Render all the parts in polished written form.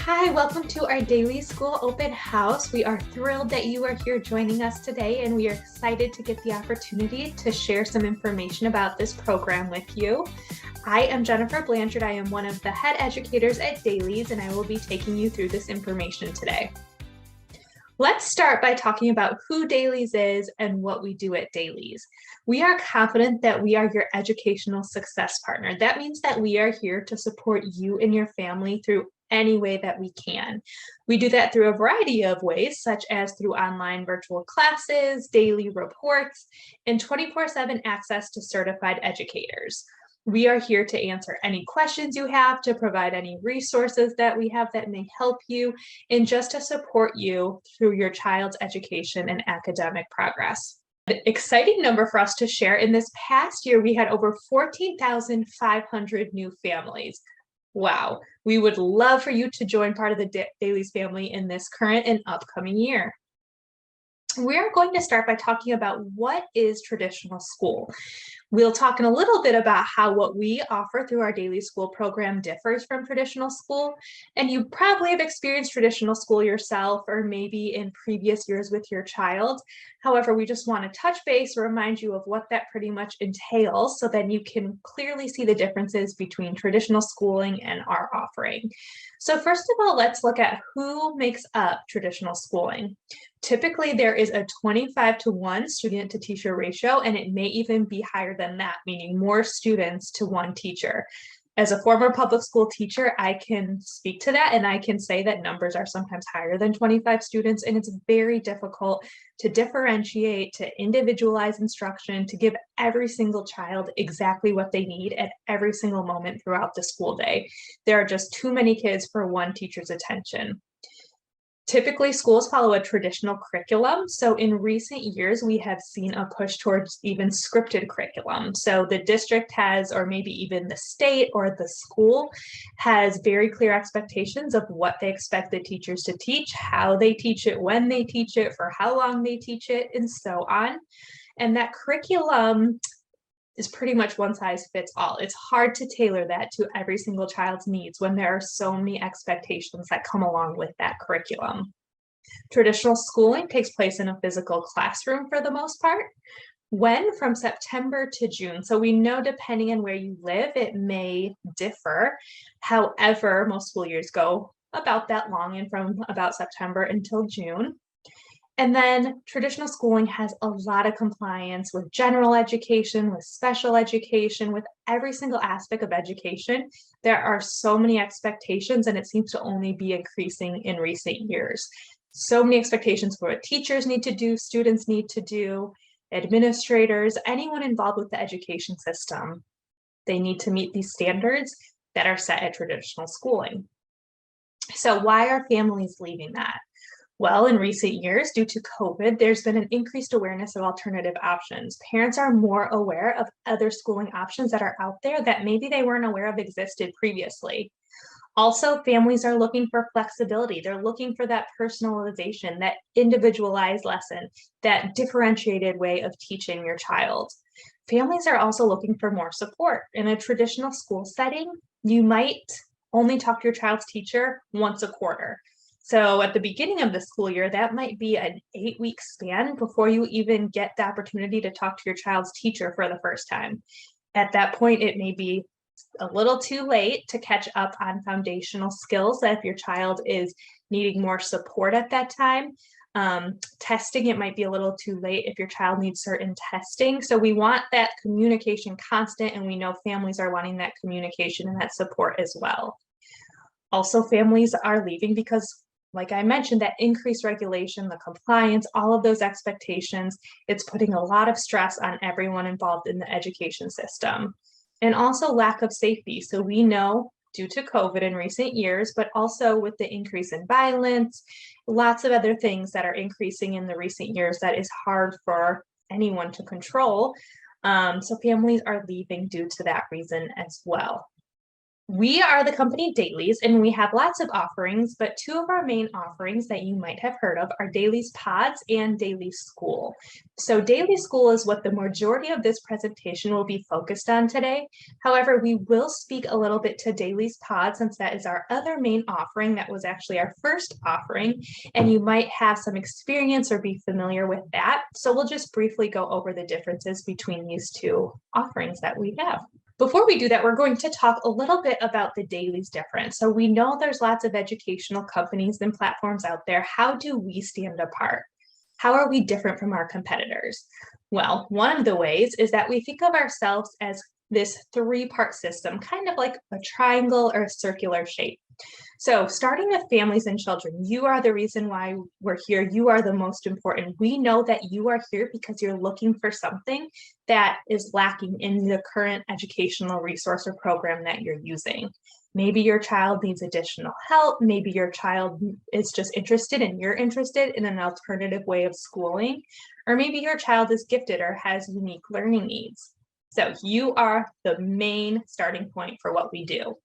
Hi, welcome to our Daily School Open House. We are thrilled that you are here joining us today, and we are excited to get the opportunity to share some information about this program with you. I am Jennifer Blanchard. I am one of the head educators at Dailies, and I will be taking you through this information today. Let's start by talking about who Dailies is and what we do at Dailies. We are confident that we are your educational success partner. That means that we are here to support you and your family through any way that we can. We do that through a variety of ways, such as through online virtual classes, daily reports, and 24/7 access to certified educators. We are here to answer any questions you have, to provide any resources that we have that may help you, and just to support you through your child's education and academic progress. An exciting number for us to share: in this past year, we had over 14,500 new families. Wow, we would love for you to join part of the Dailies family in this current and upcoming year. We're going to start by talking about what is traditional school. We'll talk in a little bit about how what we offer through our daily school program differs from traditional school. And you probably have experienced traditional school yourself, or maybe in previous years with your child. However, we just want to touch base, remind you of what that pretty much entails, so then you can clearly see the differences between traditional schooling and our offering. So first of all, let's look at who makes up traditional schooling. Typically, there is a 25-to-1 student to teacher ratio, and it may even be higher than that, meaning more students to one teacher. As a former public school teacher, I can speak to that, and I can say that numbers are sometimes higher than 25 students, and it's very difficult to differentiate, to individualize instruction, to give every single child exactly what they need at every single moment throughout the school day. There are just too many kids for one teacher's attention. Typically, schools follow a traditional curriculum. So in recent years, we have seen a push towards even scripted curriculum. So the district has, or maybe even the state or the school has, very clear expectations of what they expect the teachers to teach, how they teach it, when they teach it, for how long they teach it, and so on. And that curriculum is pretty much one size fits all. It's hard to tailor that to every single child's needs when there are so many expectations that come along with that curriculum. Traditional schooling takes place in a physical classroom for the most part. When? From September to June. So we know, depending on where you live, it may differ. However, most school years go about that long, and from about September until June. And then traditional schooling has a lot of compliance with general education, with special education, with every single aspect of education. There are so many expectations, and it seems to only be increasing in recent years. So many expectations for what teachers need to do, students need to do, administrators, anyone involved with the education system. They need to meet these standards that are set at traditional schooling. So why are families leaving that? Well, in recent years, due to COVID, there's been an increased awareness of alternative options. Parents are more aware of other schooling options that are out there that maybe they weren't aware of existed previously. Also, families are looking for flexibility. They're looking for that personalization, that individualized lesson, that differentiated way of teaching your child. Families are also looking for more support. In a traditional school setting, you might only talk to your child's teacher once a quarter. So at the beginning of the school year, that might be an 8-week span before you even get the opportunity to talk to your child's teacher for the first time. At that point, it may be a little too late to catch up on foundational skills that if your child is needing more support at that time. Testing, it might be a little too late if your child needs certain testing. So we want that communication constant, and we know families are wanting that communication and that support as well. Also, families are leaving because, like I mentioned, that increased regulation, the compliance, all of those expectations, it's putting a lot of stress on everyone involved in the education system. And also lack of safety. So we know, due to COVID in recent years, but also with the increase in violence, lots of other things that are increasing in the recent years that is hard for anyone to control. So families are leaving due to that reason as well. We are the company Dailies, and we have lots of offerings, but two of our main offerings that you might have heard of are Dailies Pods and DailiesSchool. So DailiesSchool is what the majority of this presentation will be focused on today. However, we will speak a little bit to Dailies Pods since that is our other main offering. That was actually our first offering, and you might have some experience or be familiar with that. So we'll just briefly go over the differences between these two offerings that we have. Before we do that, we're going to talk a little bit about the Dailies difference. So we know there's lots of educational companies and platforms out there. How do we stand apart? How are we different from our competitors? Well, one of the ways is that we think of ourselves as this three-part system, kind of like a triangle or a circular shape. So starting with families and children, you are the reason why we're here. You are the most important. We know that you are here because you're looking for something that is lacking in the current educational resource or program that you're using. Maybe your child needs additional help. Maybe your child is just interested and you're interested in an alternative way of schooling. Or maybe your child is gifted or has unique learning needs. So you are the main starting point for what we do.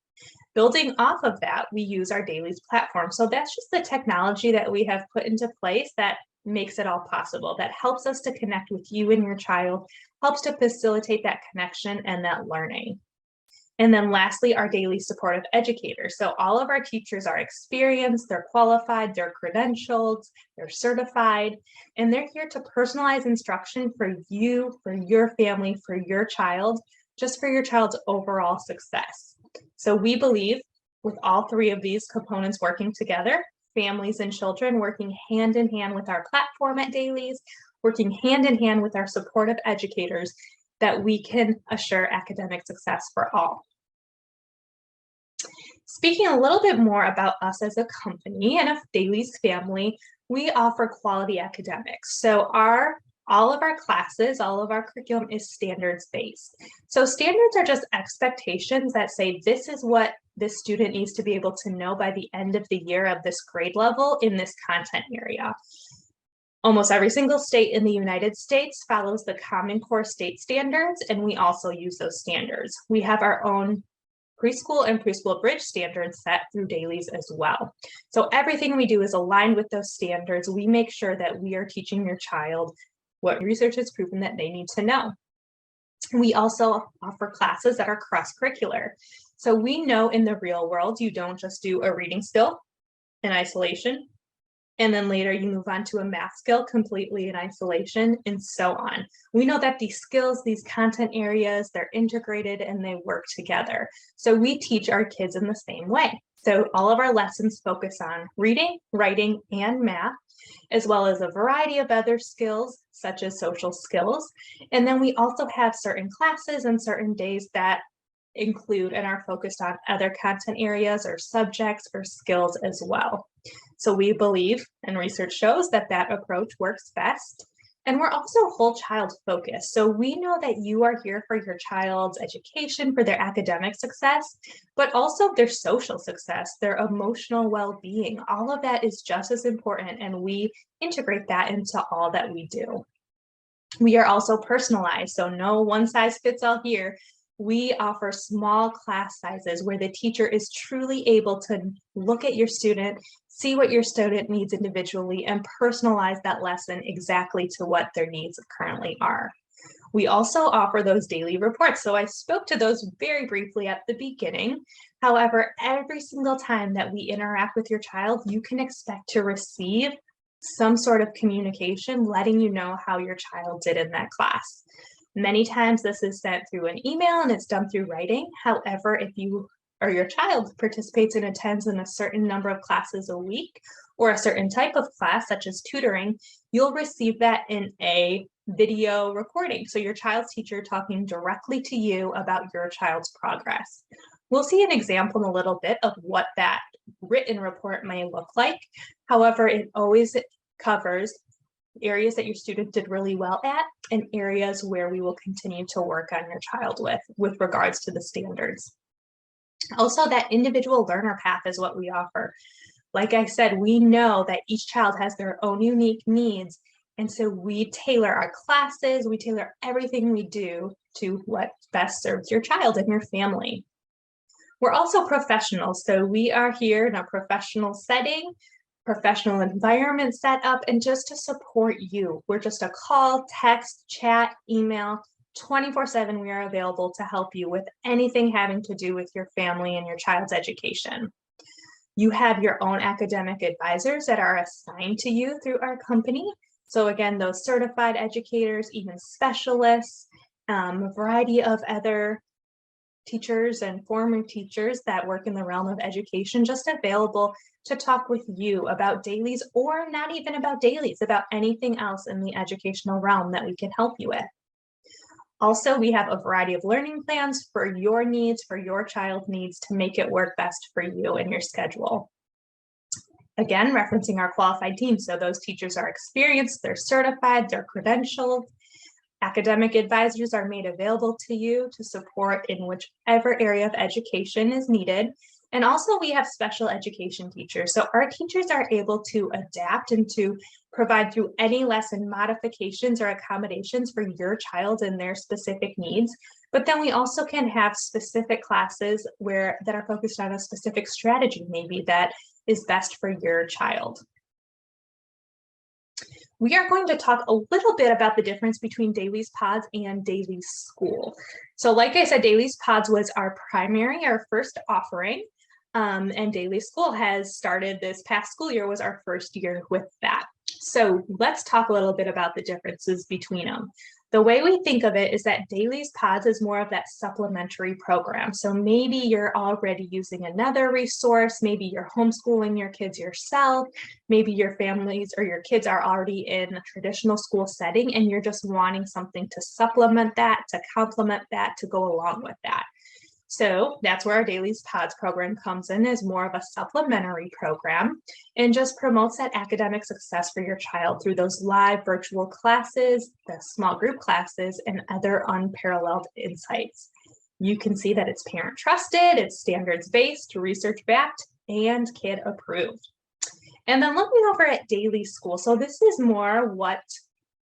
Building off of that, we use our Dailies platform. So that's just the technology that we have put into place that makes it all possible, that helps us to connect with you and your child, helps to facilitate that connection and that learning. And then lastly, our daily supportive educators. So all of our teachers are experienced, they're qualified, they're credentialed, they're certified, and they're here to personalize instruction for you, for your family, for your child, just for your child's overall success. So we believe with all three of these components working together, families and children working hand in hand with our platform at Dailies, working hand in hand with our supportive educators, that we can assure academic success for all. Speaking a little bit more about us as a company and a Dailies family, we offer quality academics. So all of our classes, all of our curriculum is standards-based. So standards are just expectations that say this is what this student needs to be able to know by the end of the year of this grade level in this content area. Almost every single state in the United States follows the Common Core state standards, and we also use those standards. We have our own preschool and preschool bridge standards set through Dailies as well. So everything we do is aligned with those standards. We make sure that we are teaching your child what research has proven that they need to know. We also offer classes that are cross-curricular. So we know in the real world, you don't just do a reading skill in isolation, and then later you move on to a math skill completely in isolation, and so on. We know that these skills, these content areas, they're integrated and they work together. So we teach our kids in the same way. So all of our lessons focus on reading, writing, and math, as well as a variety of other skills, such as social skills. And then we also have certain classes and certain days that include and are focused on other content areas or subjects or skills as well. So we believe, and research shows, that that approach works best. And we're also whole child focused. So we know that you are here for your child's education, for their academic success, but also their social success, their emotional well-being. All of that is just as important, and we integrate that into all that we do. We are also personalized, so no one size fits all here. We offer small class sizes where the teacher is truly able to look at your student, see what your student needs individually, and personalize that lesson exactly to what their needs currently are. We also offer those daily reports. So I spoke to those very briefly at the beginning. However, every single time that we interact with your child, you can expect to receive some sort of communication letting you know how your child did in that class. Many times this is sent through an email and it's done through writing. However, if you or your child participates and attends in a certain number of classes a week or a certain type of class, such as tutoring, you'll receive that in a video recording. So your child's teacher talking directly to you about your child's progress. We'll see an example in a little bit of what that written report may look like. However, it always covers areas that your student did really well at and areas where we will continue to work on your child with regards to the standards. Also, that individual learner path is what we offer. Like I said, we know that each child has their own unique needs, and so we tailor our classes, we tailor everything we do to what best serves your child and your family. We're also professionals, so we are here in a professional setting, professional environment set up, and just to support you. We're just a call, text, chat, email, 24/7. We are available to help you with anything having to do with your family and your child's education. You have your own academic advisors that are assigned to you through our company. So again, those certified educators, even specialists, a variety of other teachers and former teachers that work in the realm of education, just available to talk with you about Dailies, or not even about Dailies, about anything else in the educational realm that we can help you with. Also, we have a variety of learning plans for your needs, for your child's needs, to make it work best for you and your schedule. Again, referencing our qualified team. So those teachers are experienced, they're certified, they're credentialed. Academic advisors are made available to you to support in whichever area of education is needed. And also we have special education teachers. So our teachers are able to adapt and to provide through any lesson modifications or accommodations for your child and their specific needs. But then we also can have specific classes that are focused on a specific strategy, maybe that is best for your child. We are going to talk a little bit about the difference between Dailies Pods and DailiesSchool. So like I said, Dailies Pods was our first offering, and DailiesSchool has started this past school year, was our first year with that. So let's talk a little bit about the differences between them. The way we think of it is that Dailies Pods is more of that supplementary program. So maybe you're already using another resource, maybe you're homeschooling your kids yourself, maybe your families or your kids are already in a traditional school setting and you're just wanting something to supplement that, to complement that, to go along with that. So that's where our Dailies Pods program comes in, as more of a supplementary program, and just promotes that academic success for your child through those live virtual classes, the small group classes, and other unparalleled insights. You can see that it's parent trusted, it's standards based, research backed, and kid approved. And then looking over at DailiesSchool, so this is more what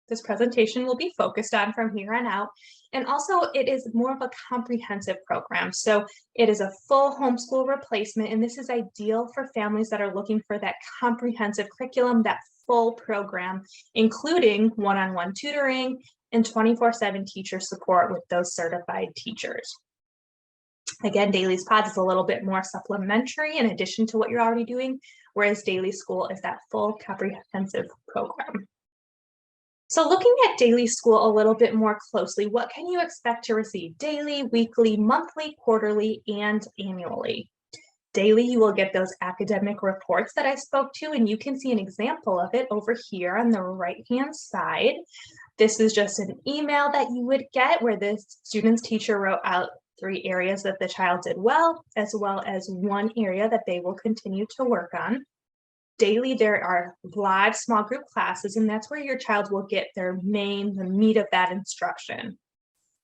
this presentation will be focused on from here on out. And also it is more of a comprehensive program. So it is a full homeschool replacement, and this is ideal for families that are looking for that comprehensive curriculum, that full program, including one-on-one tutoring and 24/7 teacher support with those certified teachers. Again, Dailies Pods is a little bit more supplementary in addition to what you're already doing, whereas DailiesSchool is that full comprehensive program. So looking at DailiesSchool a little bit more closely, what can you expect to receive daily, weekly, monthly, quarterly, and annually? Daily, you will get those academic reports that I spoke to, and you can see an example of it over here on the right-hand side. This is just an email that you would get where the student's teacher wrote out 3 areas that the child did well as 1 area that they will continue to work on. Daily, there are live small group classes, and that's where your child will get the meat of that instruction.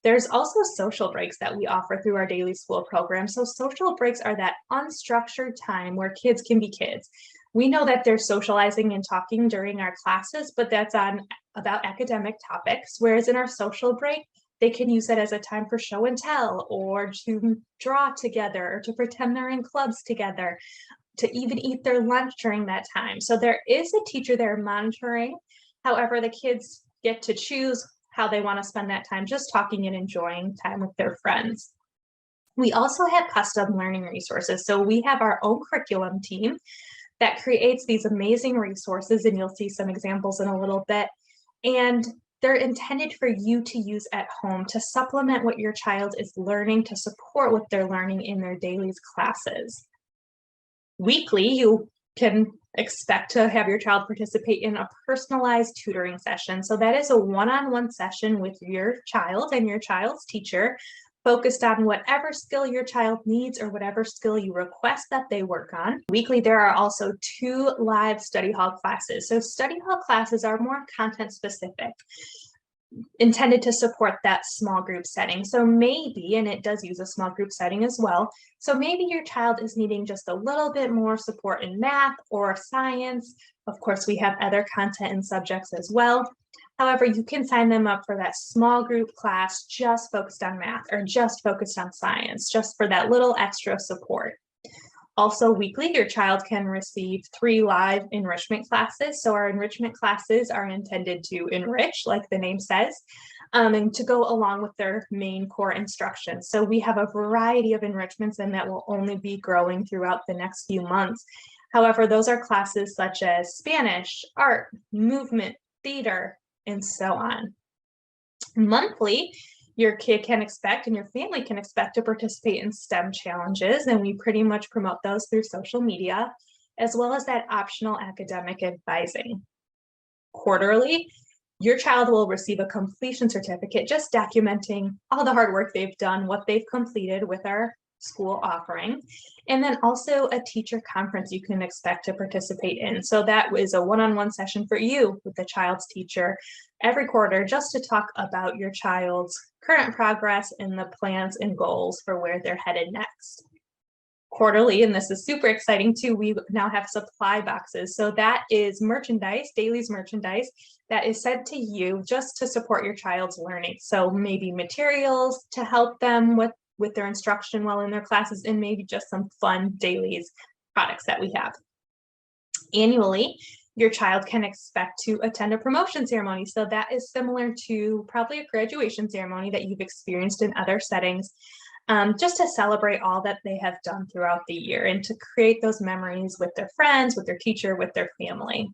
There's also social breaks that we offer through our DailiesSchool program. So social breaks are that unstructured time where kids can be kids. We know that they're socializing and talking during our classes, but that's about academic topics, whereas in our social break, they can use it as a time for show and tell, or to draw together, or to pretend they're in clubs together, to even eat their lunch during that time. So there is a teacher there monitoring. However, the kids get to choose how they want to spend that time, just talking and enjoying time with their friends. We also have custom learning resources. So we have our own curriculum team that creates these amazing resources, and you'll see some examples in a little bit. And they're intended for you to use at home to supplement what your child is learning, to support what they're learning in their Dailies classes. Weekly, you can expect to have your child participate in a personalized tutoring session. So that is a one-on-one session with your child and your child's teacher, focused on whatever skill your child needs or whatever skill you request that they work on. Weekly, there are also 2 live study hall classes. So study hall classes are more content specific, intended to support that small group setting. So maybe, and it does use a small group setting as well, so maybe your child is needing just a little bit more support in math or science. Of course, we have other content and subjects as well. However, you can sign them up for that small group class just focused on math or just focused on science, just for that little extra support. Also weekly, your child can receive 3 live enrichment classes. So our enrichment classes are intended to enrich, like the name says, and to go along with their main core instruction. So we have a variety of enrichments, and that will only be growing throughout the next few months. However, those are classes such as Spanish, art, movement, theater, and so on. Monthly, your kid can expect and your family can expect to participate in STEM challenges, and we pretty much promote those through social media, as well as that optional academic advising. Quarterly, your child will receive a completion certificate just documenting all the hard work they've done, what they've completed with our school offering, and then also a teacher conference you can expect to participate in. So that is a one-on-one session for you with the child's teacher every quarter, just to talk about your child's current progress and the plans and goals for where they're headed next. Quarterly, and this is super exciting too, we now have supply boxes. So that is merchandise, Dailies merchandise, that is sent to you just to support your child's learning. So maybe materials to help them with their instruction while in their classes, and maybe just some fun Dailies products that we have. Annually, your child can expect to attend a promotion ceremony. So that is similar to probably a graduation ceremony that you've experienced in other settings, just to celebrate all that they have done throughout the year and to create those memories with their friends, with their teacher, with their family.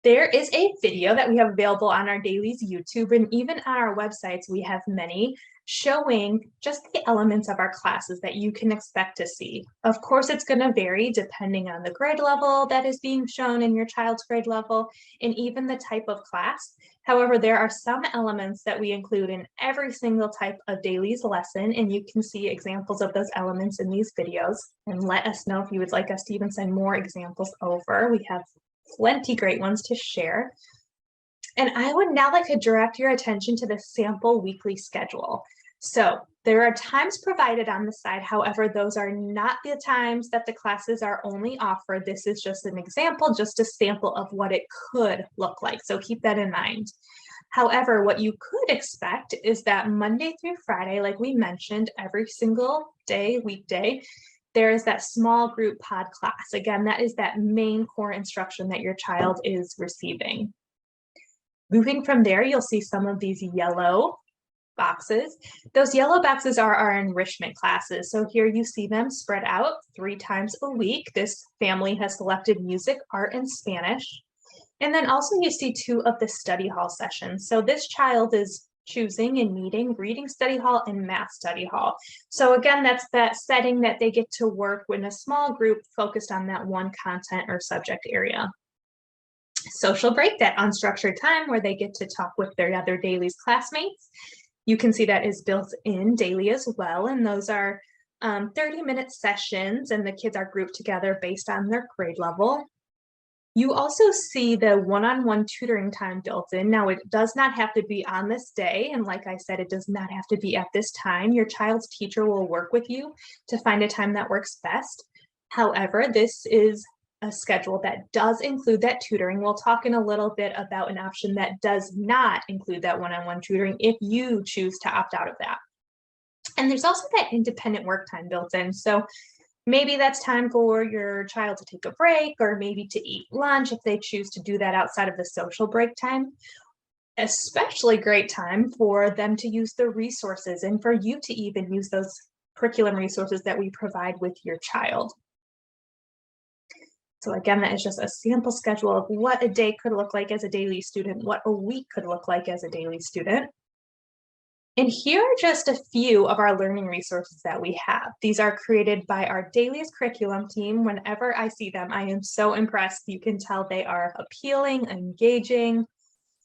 There is a video that we have available on our Dailies YouTube, and even on our websites, we have many showing just the elements of our classes that you can expect to see. Of course, it's going to vary depending on the grade level that is being shown in your child's grade level and even the type of class. However, there are some elements that we include in every single type of Dailies lesson, and you can see examples of those elements in these videos. And let us know if you would like us to even send more examples over. We have plenty great ones to share. And I would now like to direct your attention to the sample weekly schedule. So there are times provided on the side. However, those are not the times that the classes are only offered. This is just an example, just a sample of what it could look like. So keep that in mind. However, what you could expect is that Monday through Friday, like we mentioned, every single day, weekday, there is that small group pod class. Again, that is that main core instruction that your child is receiving. Moving from there, you'll see some of these yellow boxes. Those yellow boxes are our enrichment classes. So here you see them spread out 3 times a week. This family has selected music, art, and Spanish. And then also you see 2 of the study hall sessions. So this child is choosing and needing reading study hall and math study hall. So again, that's that setting that they get to work in a small group focused on that one content or subject area. Social break, that unstructured time where they get to talk with their other Dailies classmates. You can see that is built in daily as well, and those are 30-minute sessions, and the kids are grouped together based on their grade level. You also see the one-on-one tutoring time built in. Now, it does not have to be on this day, and like I said, it does not have to be at this time. Your child's teacher will work with you to find a time that works best. However, this is a schedule that does include that tutoring. We'll talk in a little bit about an option that does not include that one-on-one tutoring if you choose to opt out of that. And there's also that independent work time built in. So maybe that's time for your child to take a break, or maybe to eat lunch if they choose to do that outside of the social break time. Especially great time for them to use the resources and for you to even use those curriculum resources that we provide with your child. So again, that is just a sample schedule of what a day could look like as a Daily student, what a week could look like as a Daily student. And here are just a few of our learning resources that we have. These are created by our Dailies curriculum team. Whenever I see them, I am so impressed. You can tell they are appealing, engaging,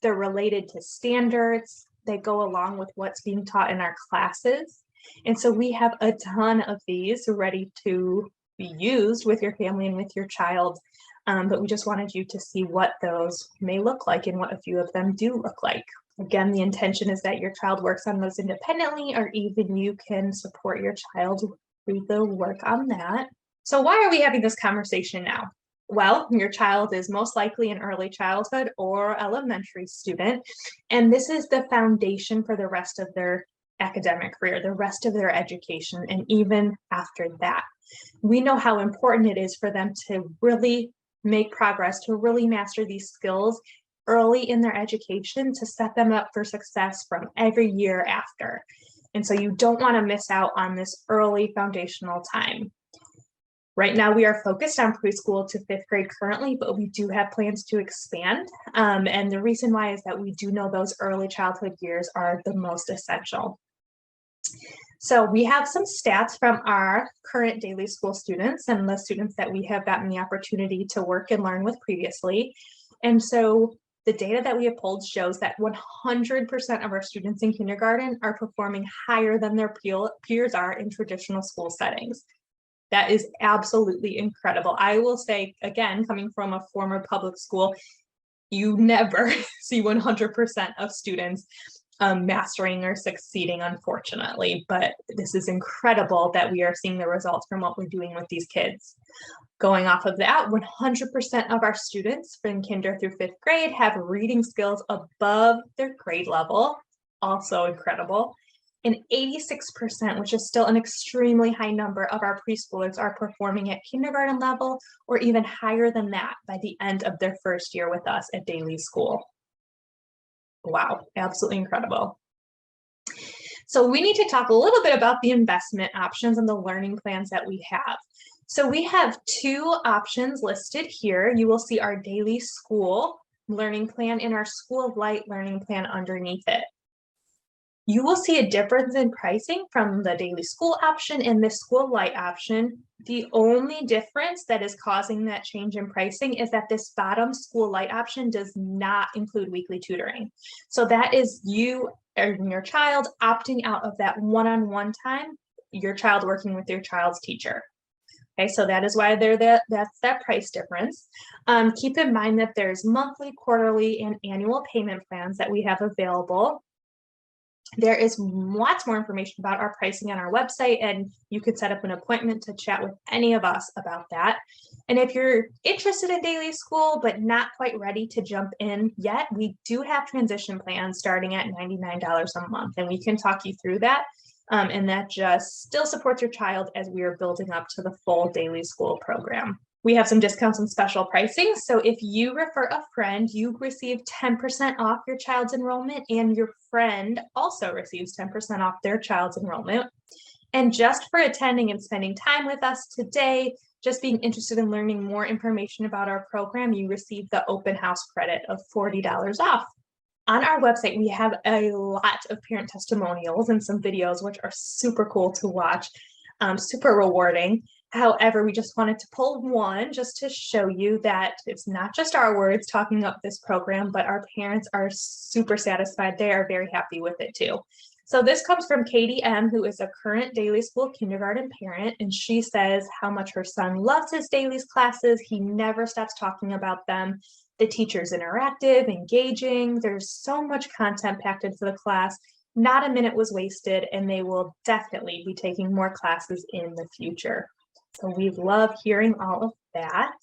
they're related to standards, they go along with what's being taught in our classes. And so we have a ton of these ready to be used with your family and with your child. But we just wanted you to see what those may look like and what a few of them do look like. Again, the intention is that your child works on those independently, or even you can support your child through the work on that. So why are we having this conversation now? Well, your child is most likely an early childhood or elementary student, and this is the foundation for the rest of their academic career, the rest of their education, and even after that. We know how important it is for them to really make progress, to really master these skills early in their education to set them up for success from every year after. And so you don't want to miss out on this early foundational time. Right now, we are focused on preschool to fifth grade currently, but we do have plans to expand. And the reason why is that we do know those early childhood years are the most essential. So we have some stats from our current Daily School students and the students that we have gotten the opportunity to work and learn with previously. And so the data that we have pulled shows that 100% of our students in kindergarten are performing higher than their peers are in traditional school settings. That is absolutely incredible. I will say, again, coming from a former public school, you never see 100% of students mastering or succeeding, unfortunately, but this is incredible that we are seeing the results from what we're doing with these kids. Going off of that, 100% of our students from kinder through fifth grade have reading skills above their grade level, also incredible. And 86%, which is still an extremely high number of our preschoolers, are performing at kindergarten level or even higher than that by the end of their first year with us at Daily School. Wow, absolutely incredible. So we need to talk a little bit about the investment options and the learning plans that we have. So we have two options listed here. You will see our Daily School learning plan and our School of Light learning plan underneath it. You will see a difference in pricing from the Daily School option and the School of Light option. The only difference that is causing that change in pricing is that this bottom School Light option does not include weekly tutoring. So that is you and your child opting out of that one-on-one time, your child working with your child's teacher. Okay, so that is why that's that price difference. Keep in mind that there's monthly, quarterly, and annual payment plans that we have available. There is lots more information about our pricing on our website, and you could set up an appointment to chat with any of us about that. And if you're interested in Daily School but not quite ready to jump in yet, we do have transition plans starting at $99 a month, and we can talk you through that. And that just still supports your child as we are building up to the full Daily School program. We have some discounts and special pricing. So if you refer a friend, you receive 10% off your child's enrollment, and your friend also receives 10% off their child's enrollment. And just for attending and spending time with us today, just being interested in learning more information about our program, you receive the open house credit of $40 off. On our website, we have a lot of parent testimonials and some videos, which are super cool to watch, super rewarding. However, we just wanted to pull one just to show you that it's not just our words talking up this program, but our parents are super satisfied. They are very happy with it too. So this comes from Katie M., who is a current Daily School kindergarten parent, and she says how much her son loves his Dailies classes. He never stops talking about them. The teacher's interactive, engaging. There's so much content packed into the class. Not a minute was wasted, and they will definitely be taking more classes in the future. So we love hearing all of that.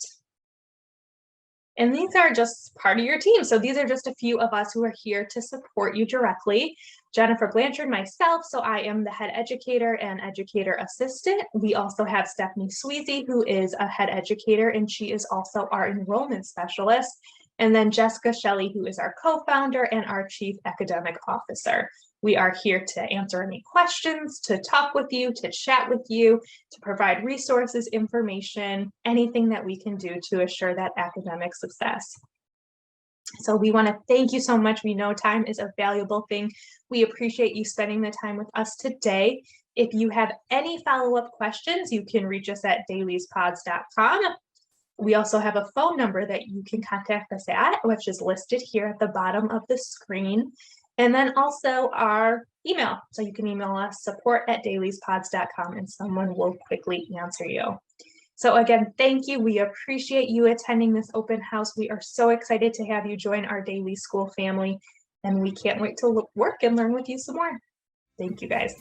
And these are just part of your team. So these are just a few of us who are here to support you directly. Jennifer Blanchard, myself, so I am the head educator and educator assistant. We also have Stephanie Sweezy, who is a head educator, and she is also our enrollment specialist. And then Jessica Shelley, who is our co-founder and our chief academic officer. We are here to answer any questions, to talk with you, to chat with you, to provide resources, information, anything that we can do to assure that academic success. So we want to thank you so much. We know time is a valuable thing. We appreciate you spending the time with us today. If you have any follow-up questions, you can reach us at dailiespods.com. We also have a phone number that you can contact us at, which is listed here at the bottom of the screen. And then also our email. So you can email us support@dailiespods.com, and someone will quickly answer you. So again, thank you. We appreciate you attending this open house. We are so excited to have you join our Daily School family, and we can't wait to work and learn with you some more. Thank you, guys.